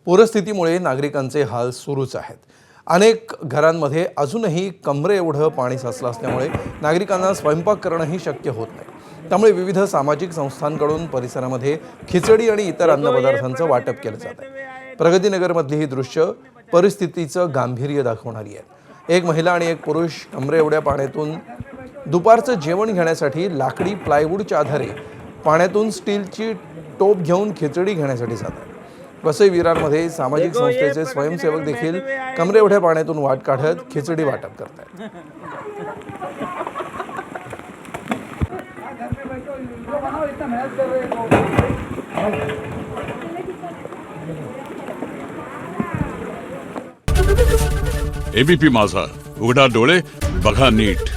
पूरस्थितीमुळे नागरिकांचे हाल सुरूच आहेत। अनेक घरांमध्ये अजूनही कमरे एवढं पाणी साचलं असल्यामुळे नागरिकांना स्वयंपाक करणंही शक्य होत नाही। त्यामुळे विविध सामाजिक संस्थांकडून परिसरामध्ये खिचडी आणि इतर अन्नपदार्थांचं वाटप केलं जात आहे। प्रगतीनगरमधली ही दृश्य परिस्थितीचं गांभीर्य दाखवणारी आहेत। एक महिला आणि एक पुरुष कमरे एवढ्या पाण्यातून दुपारचं जेवण घेण्यासाठी लाकडी प्लायवूडच्या आधारे पाण्यातून स्टीलची टोप घेऊन खिचडी घेण्यासाठी जातात। वसई विरारमध्ये सामाजिक संस्थेचे स्वयंसेवक देखील कमरे एवढ्या पाण्यातून वाट काढत खिचडी वाटप करतात। एबीपी माझा, उघडा डोळे बघा नीट।